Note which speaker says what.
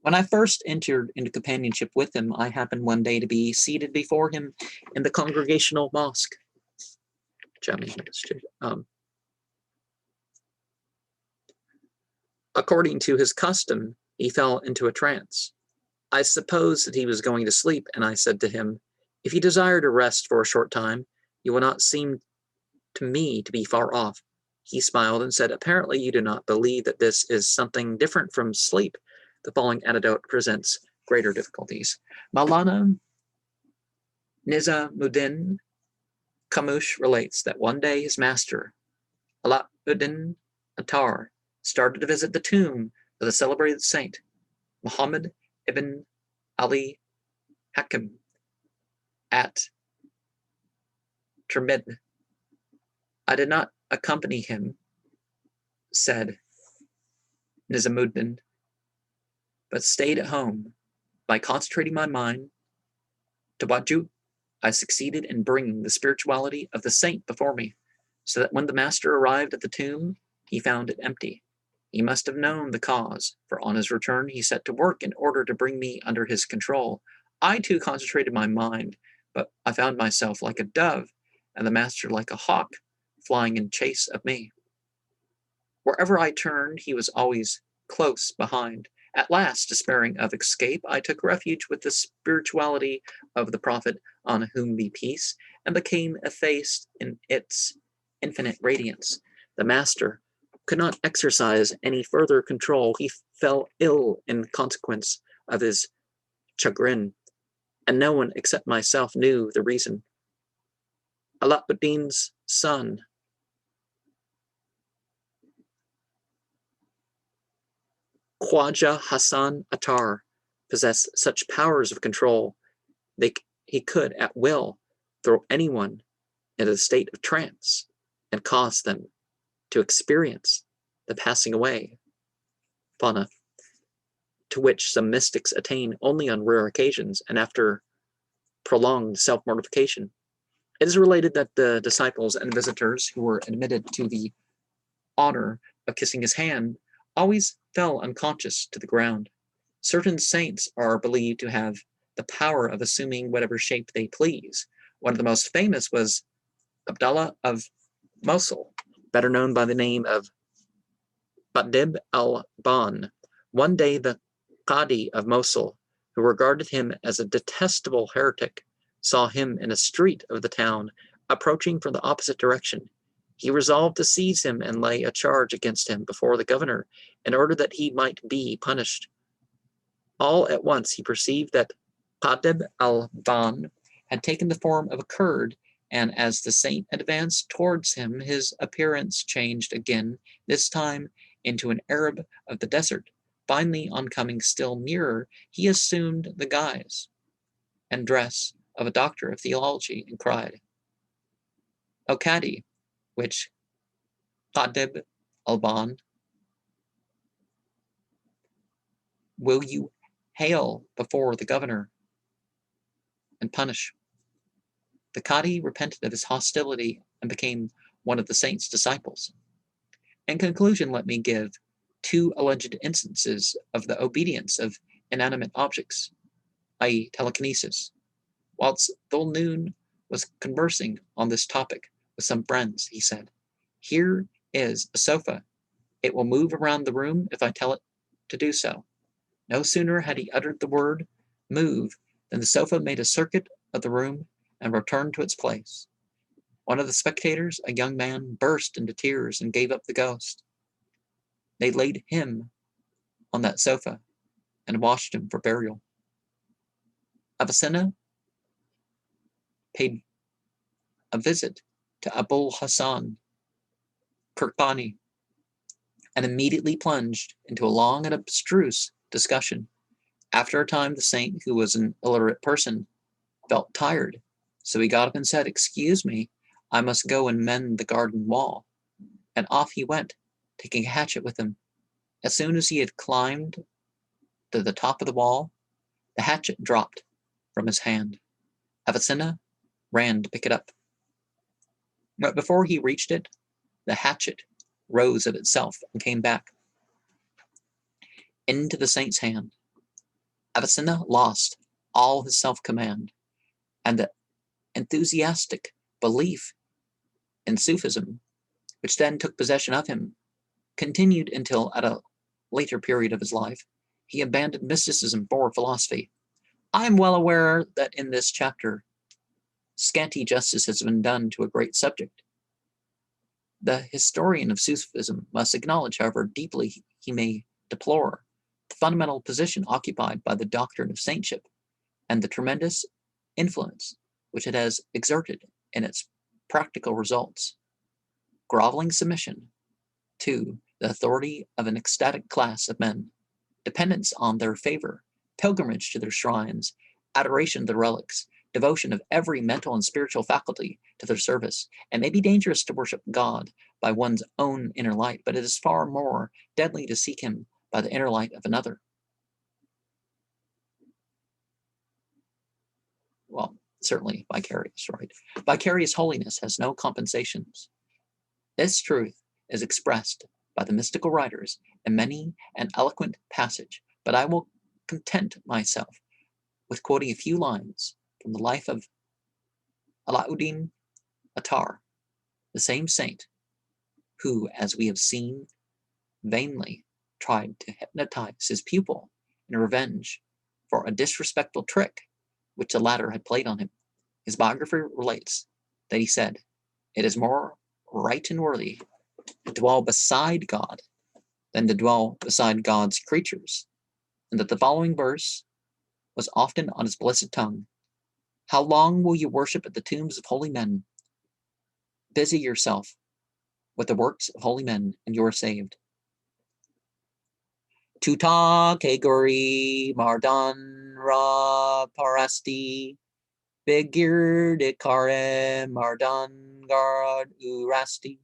Speaker 1: When I first entered into companionship with him, I happened one day to be seated before him in the congregational mosque. According to his custom, he fell into a trance. I supposed that he was going to sleep, and I said to him, "If you desire to rest for a short time, you will not seem to me to be far off." He smiled and said, "Apparently you do not believe that this is something different from sleep. The following anecdote presents greater difficulties. Maulana Nizamuddin Kamush relates that one day his master, Alauddin Attar, started to visit the tomb of the celebrated saint, Muhammad ibn Ali Hakim, at Termid. I did not accompany him, said Nizamuddin, but stayed at home. By concentrating my mind to Waju, I succeeded in bringing the spirituality of the saint before me, so that when the master arrived at the tomb, he found it empty. He must have known the cause, for on his return he set to work in order to bring me under his control. I too concentrated my mind, but I found myself like a dove, and the master like a hawk, flying in chase of me. Wherever I turned, he was always close behind. At last, despairing of escape, I took refuge with the spirituality of the Prophet, on whom be peace, and became effaced in its infinite radiance. The master could not exercise any further control. He fell ill in consequence of his chagrin, and no one except myself knew the reason. Alauddin's son, Khwaja Hassan Attar, possessed such powers of control that he could at will throw anyone into a state of trance and cause them to experience the passing away, phana, to which some mystics attain only on rare occasions and after prolonged self-mortification. It is related that the disciples and visitors who were admitted to the honor of kissing his hand always fell unconscious to the ground. Certain saints are believed to have the power of assuming whatever shape they please. One of the most famous was Abdallah of Mosul, better known by the name of Badib al-Ban. One day the Qadi of Mosul, who regarded him as a detestable heretic, saw him in a street of the town, approaching from the opposite direction. He resolved to seize him and lay a charge against him before the governor, in order that he might be punished. All at once he perceived that Qadib al-Ban had taken the form of a Kurd, and as the saint advanced towards him, his appearance changed again, this time into an Arab of the desert. Finally, on coming still nearer, he assumed the guise and dress of a doctor of theology and cried, "O Qadi," which Qadib al-Ban, "will you hail before the governor and punish?" The Qadi repented of his hostility and became one of the saint's disciples. In conclusion, let me give two alleged instances of the obedience of inanimate objects, i.e., telekinesis. Whilst Dhul-Nun was conversing on this topic with some friends, he said, "Here is a sofa. It will move around the room if I tell it to do so." No sooner had he uttered the word "move" than the sofa made a circuit of the room and returned to its place. One of the spectators, a young man, burst into tears and gave up the ghost. They laid him on that sofa and washed him for burial. Avicenna paid a visit to Abul Hassan Kirkani and immediately plunged into a long and abstruse discussion. After a time, the saint, who was an illiterate person, felt tired, so he got up and said, "Excuse me, I must go and mend the garden wall." And off he went, taking a hatchet with him. As soon as he had climbed to the top of the wall, the hatchet dropped from his hand. Avicenna ran to pick it up. But before he reached it, the hatchet rose of itself and came back into the saint's hand. Avicenna lost all his self-command, and the enthusiastic belief in Sufism, which then took possession of him, continued until, at a later period of his life, he abandoned mysticism for philosophy. I am well aware that in this chapter, scanty justice has been done to a great subject. The historian of Sufism must acknowledge, however deeply he may deplore, the fundamental position occupied by the doctrine of saintship and the tremendous influence which it has exerted in its practical results. Groveling submission to the authority of an ecstatic class of men, dependence on their favor, pilgrimage to their shrines, adoration of the relics, devotion of every mental and spiritual faculty to their service. It may be dangerous to worship God by one's own inner light, but it is far more deadly to seek him by the inner light of another. Well, certainly vicarious, right? Vicarious holiness has no compensations. This truth is expressed by the mystical writers in many an eloquent passage, but I will content myself with quoting a few lines from the life of Allauddin Attar, the same saint who, as we have seen, vainly tried to hypnotize his pupil in revenge for a disrespectful trick which the latter had played on him. His biographer relates that he said, "It is more right and worthy to dwell beside God than to dwell beside God's creatures," and that the following verse was often on his blessed tongue: "How long will you worship at the tombs of holy men? Busy yourself with the works of holy men, and you are saved." Tuta Kegori Mardan Ra Parasti Begir de Kare Mardan Gard Urasti